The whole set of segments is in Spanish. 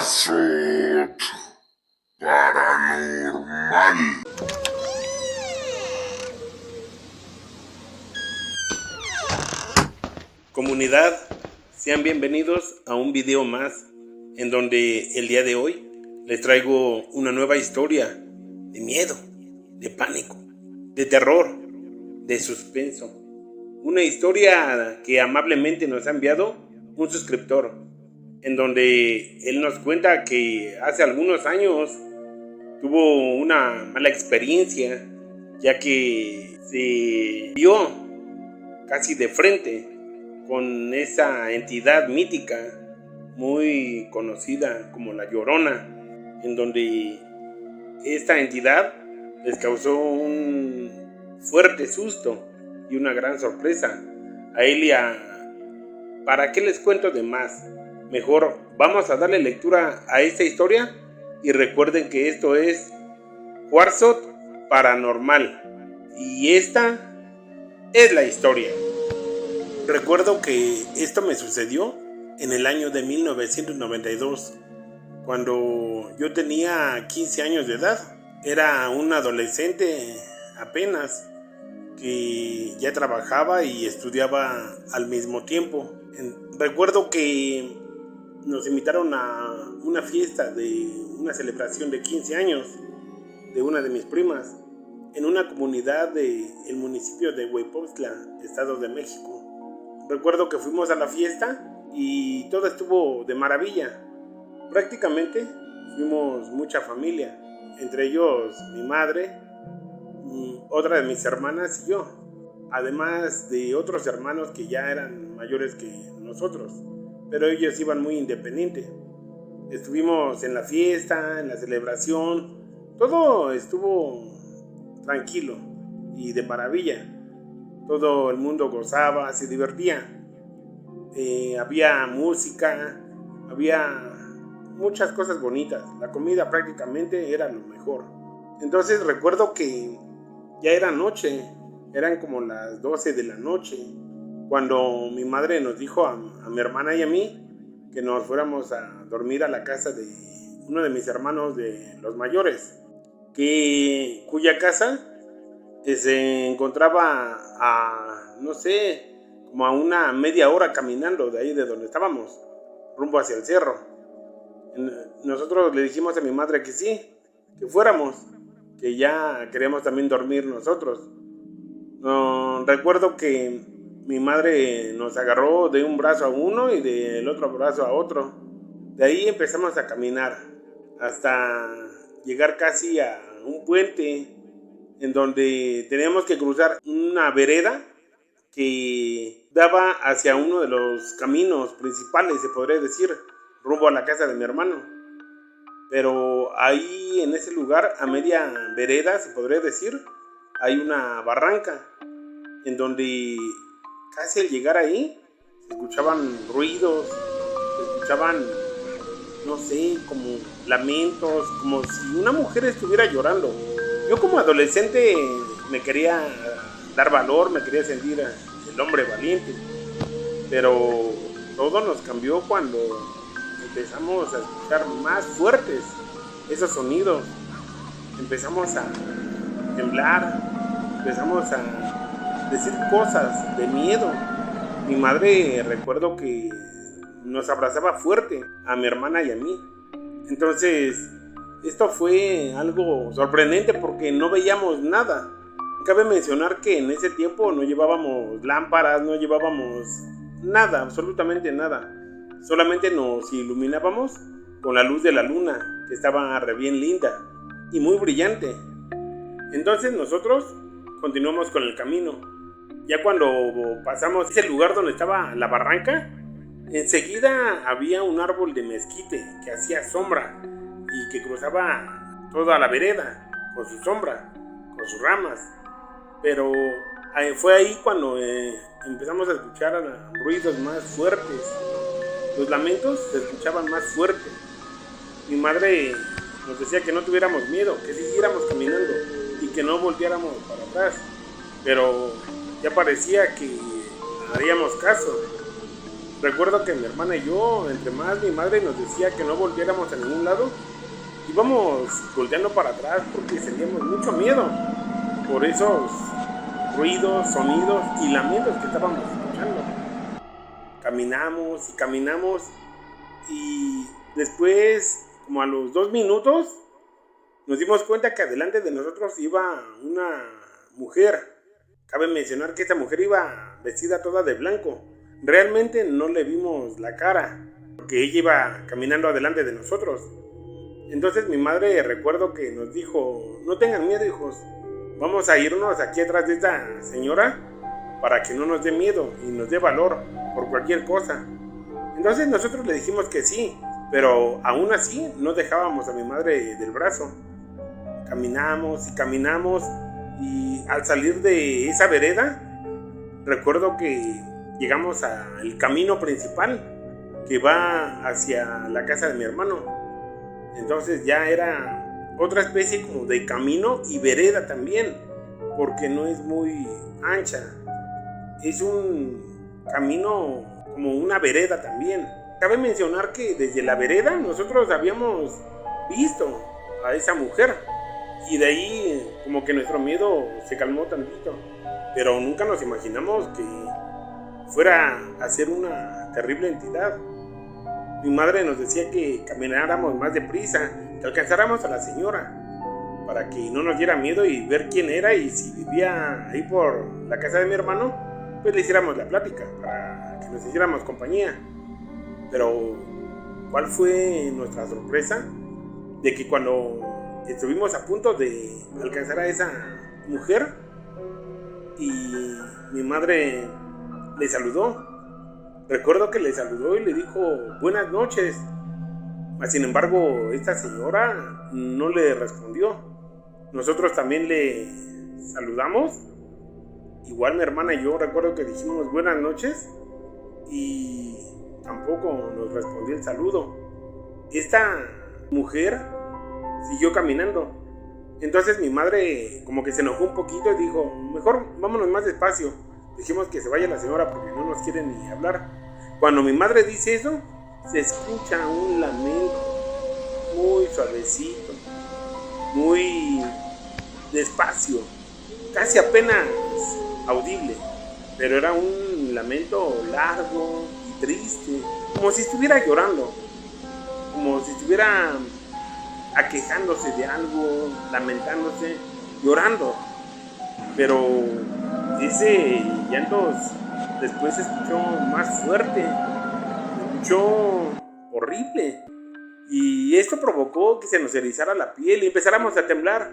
Warsaw Paranormal. Comunidad, sean bienvenidos a un video más en donde el día de hoy les traigo una nueva historia de miedo, de pánico, de terror, de suspenso. Una historia que amablemente nos ha enviado un suscriptor, en donde él nos cuenta que hace algunos años tuvo una mala experiencia, ya que se vio casi de frente con esa entidad mítica muy conocida como la Llorona, en donde esta entidad les causó un fuerte susto y una gran sorpresa a él y a... ¿Para qué les cuento de más? Mejor vamos a darle lectura a esta historia y recuerden que esto es Warsaw Paranormal y esta es la historia. Recuerdo que esto me sucedió en el año de 1992, cuando yo tenía 15 años de edad. Era un adolescente apenas que ya trabajaba y estudiaba al mismo tiempo. Recuerdo que nos invitaron a una fiesta de una celebración de 15 años de una de mis primas en una comunidad del municipio de Hueypostla, Estado de México. Recuerdo que fuimos a la fiesta y todo estuvo de maravilla. Prácticamente fuimos mucha familia, entre ellos mi madre, otra de mis hermanas y yo, además de otros hermanos que ya eran mayores que nosotros, pero ellos iban muy independientes. Estuvimos en la fiesta, en la celebración, todo estuvo tranquilo y de maravilla. Todo el mundo gozaba, se divertía. Había música, había muchas cosas bonitas. La comida prácticamente era lo mejor. Entonces recuerdo que ya era noche, eran como las 12 de la noche, cuando mi madre nos dijo a mi hermana y a mí que nos fuéramos a dormir a la casa de uno de mis hermanos de los mayores, cuya casa se encontraba a, no sé, como a una media hora caminando de ahí de donde estábamos, rumbo hacia el cerro. Nosotros le dijimos a mi madre que sí, que fuéramos, que ya queríamos también dormir nosotros. Recuerdo que mi madre nos agarró de un brazo a uno y del otro brazo a otro. De ahí empezamos a caminar hasta llegar casi a un puente en donde teníamos que cruzar una vereda que daba hacia uno de los caminos principales, se podría decir, rumbo a la casa de mi hermano. Pero ahí en ese lugar, a media vereda, se podría decir, hay una barranca en donde casi al llegar ahí se escuchaban ruidos, se escuchaban, no sé, como lamentos, como si una mujer estuviera llorando. Yo como adolescente me quería dar valor, me quería sentir el hombre valiente, pero todo nos cambió cuando empezamos a escuchar más fuertes esos sonidos. Empezamos a temblar, empezamos a decir cosas de miedo. Mi madre, recuerdo que nos abrazaba fuerte a mi hermana y a mí. Entonces esto fue algo sorprendente porque no veíamos nada. Cabe mencionar que en ese tiempo no llevábamos lámparas, no llevábamos nada, absolutamente nada. Solamente nos iluminábamos con la luz de la luna, que estaba re bien linda y muy brillante. Entonces nosotros continuamos con el camino. Ya cuando pasamos ese lugar donde estaba la barranca, enseguida había un árbol de mezquite que hacía sombra y que cruzaba toda la vereda con su sombra, con sus ramas. Pero fue ahí cuando empezamos a escuchar ruidos más fuertes. Los lamentos se escuchaban más fuertes. Mi madre nos decía que no tuviéramos miedo, que siguiéramos caminando y que no volteáramos para atrás. Pero ya parecía que haríamos caso. Recuerdo que mi hermana y yo, entre más mi madre nos decía que no volviéramos a ningún lado, íbamos volteando para atrás porque sentíamos mucho miedo por esos ruidos, sonidos y lamentos que estábamos escuchando. Caminamos y caminamos y después, como a los 2 minutos, nos dimos cuenta que adelante de nosotros iba una mujer. Cabe mencionar que esta mujer iba vestida toda de blanco. Realmente no le vimos la cara, porque ella iba caminando adelante de nosotros. Entonces mi madre recuerdo que nos dijo, no tengan miedo, hijos, vamos a irnos aquí atrás de esta señora para que no nos dé miedo y nos dé valor por cualquier cosa. Entonces nosotros le dijimos que sí, pero aún así no dejábamos a mi madre del brazo. Caminamos y caminamos y al salir de esa vereda, recuerdo que llegamos al camino principal que va hacia la casa de mi hermano. Entonces ya era otra especie como de camino y vereda también, porque no es muy ancha. Es un camino como una vereda también. Cabe mencionar que desde la vereda nosotros habíamos visto a esa mujer y de ahí como que nuestro miedo se calmó tantito, pero nunca nos imaginamos que fuera a ser una terrible entidad. Mi madre nos decía que camináramos más deprisa, que alcanzáramos a la señora, para que no nos diera miedo y ver quién era, y si vivía ahí por la casa de mi hermano, pues le hiciéramos la plática, para que nos hiciéramos compañía. Pero, ¿cuál fue nuestra sorpresa? De que cuando estuvimos a punto de alcanzar a esa mujer, y mi madre le saludó. Recuerdo que le saludó y le dijo buenas noches. Sin embargo, esta señora no le respondió. Nosotros también le saludamos. Igual mi hermana y yo recuerdo que dijimos buenas noches y tampoco nos respondió el saludo. Esta mujer siguió caminando. Entonces mi madre como que se enojó un poquito y dijo, mejor vámonos más despacio. Dijimos que se vaya la señora porque no nos quiere ni hablar. Cuando mi madre dice eso, se escucha un lamento muy suavecito, muy despacio, casi apenas audible, pero era un lamento largo y triste, como si estuviera llorando, como si estuviera aquejándose de algo, lamentándose, llorando. Pero ese llanto después se escuchó más fuerte, se escuchó horrible, y esto provocó que se nos erizara la piel y empezáramos a temblar.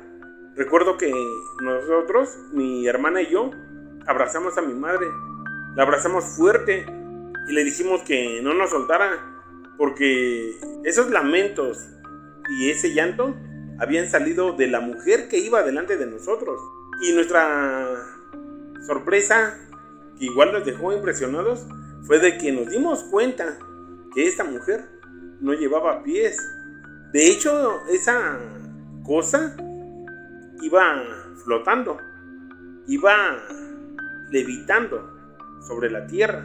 Recuerdo que nosotros, mi hermana y yo, abrazamos a mi madre, la abrazamos fuerte y le dijimos que no nos soltara, porque esos lamentos y ese llanto habían salido de la mujer que iba delante de nosotros. Y nuestra sorpresa, que igual nos dejó impresionados, fue de que nos dimos cuenta que esta mujer no llevaba pies. De hecho, esa cosa iba flotando, iba levitando sobre la tierra.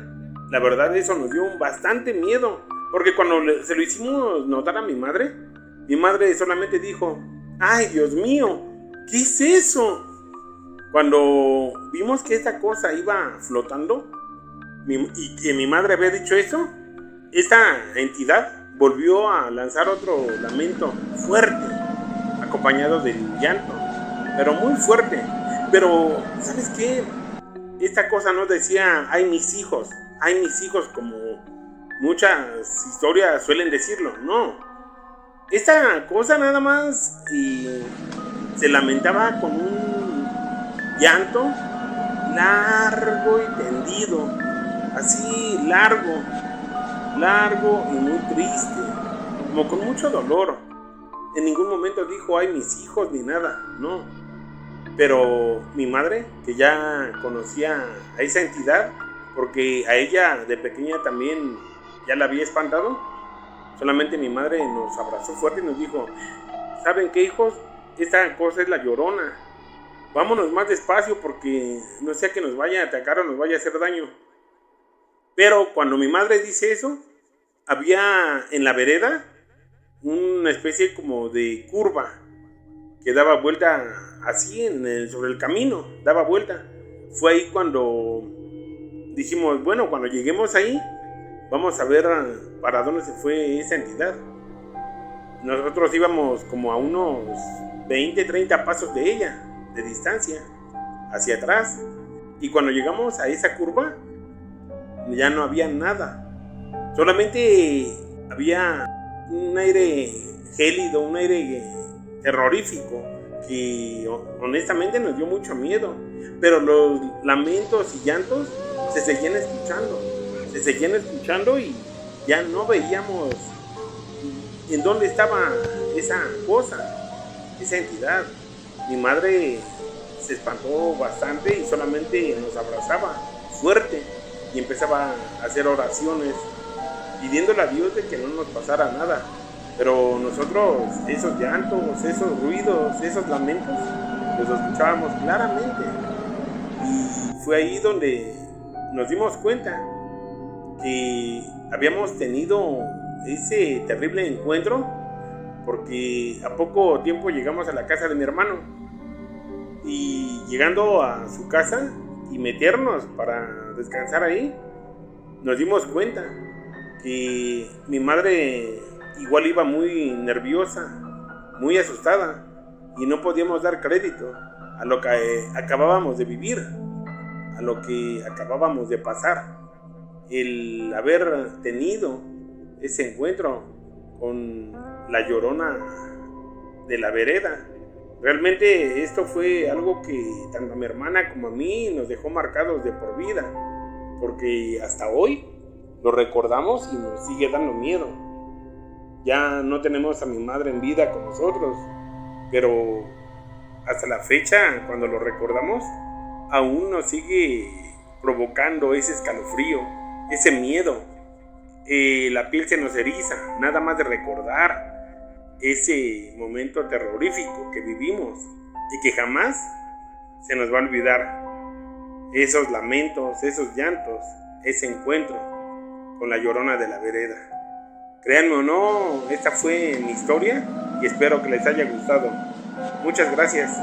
La verdad, eso nos dio bastante miedo, porque cuando se lo hicimos notar a mi madre solamente dijo, ¡ay, Dios mío! ¿Qué es eso? Cuando vimos que esta cosa iba flotando y que mi madre había dicho eso, esta entidad volvió a lanzar otro lamento fuerte, acompañado del llanto, pero muy fuerte. Pero, ¿sabes qué? Esta cosa no decía, ¡ay, mis hijos! ¡Ay, mis hijos! Como muchas historias suelen decirlo, no. Esta cosa nada más se lamentaba con un llanto largo y tendido, así largo y muy triste, como con mucho dolor. En ningún momento dijo, ay, mis hijos, ni nada, no. Pero mi madre, que ya conocía a esa entidad, porque a ella de pequeña también ya la había espantado, solamente mi madre nos abrazó fuerte y nos dijo, ¿saben qué, hijos? Esta cosa es la Llorona. Vámonos más despacio porque no sea que nos vaya a atacar o nos vaya a hacer daño. Pero cuando mi madre dice eso, había en la vereda una especie como de curva que daba vuelta así sobre el camino, daba vuelta. Fue ahí cuando dijimos, bueno, cuando lleguemos ahí, vamos a ver para dónde se fue esa entidad. Nosotros íbamos como a unos 20, 30 pasos de ella, de distancia, hacia atrás. Y cuando llegamos a esa curva, ya no había nada. Solamente había un aire gélido, un aire terrorífico, que honestamente nos dio mucho miedo. Pero los lamentos y llantos se seguían escuchando y ya no veíamos en dónde estaba esa cosa, esa entidad. Mi madre se espantó bastante y solamente nos abrazaba fuerte y empezaba a hacer oraciones pidiéndole a Dios de que no nos pasara nada. Pero nosotros esos llantos, esos ruidos, esos lamentos los escuchábamos claramente. Y fue ahí donde nos dimos cuenta que habíamos tenido ese terrible encuentro, porque a poco tiempo llegamos a la casa de mi hermano y llegando a su casa y meternos para descansar ahí, nos dimos cuenta que mi madre igual iba muy nerviosa, muy asustada, y no podíamos dar crédito a lo que acabábamos de vivir, a lo que acabábamos de pasar, el haber tenido ese encuentro con la Llorona de la vereda. Realmente esto fue algo que tanto a mi hermana como a mí nos dejó marcados de por vida, porque hasta hoy lo recordamos y nos sigue dando miedo. Ya no tenemos a mi madre en vida con nosotros, pero hasta la fecha, cuando lo recordamos, aún nos sigue provocando ese escalofrío, ese miedo. La piel se nos eriza, nada más de recordar ese momento terrorífico que vivimos y que jamás se nos va a olvidar. Esos lamentos, esos llantos, ese encuentro con la Llorona de la vereda. Créanme o no, esta fue mi historia y espero que les haya gustado. Muchas gracias.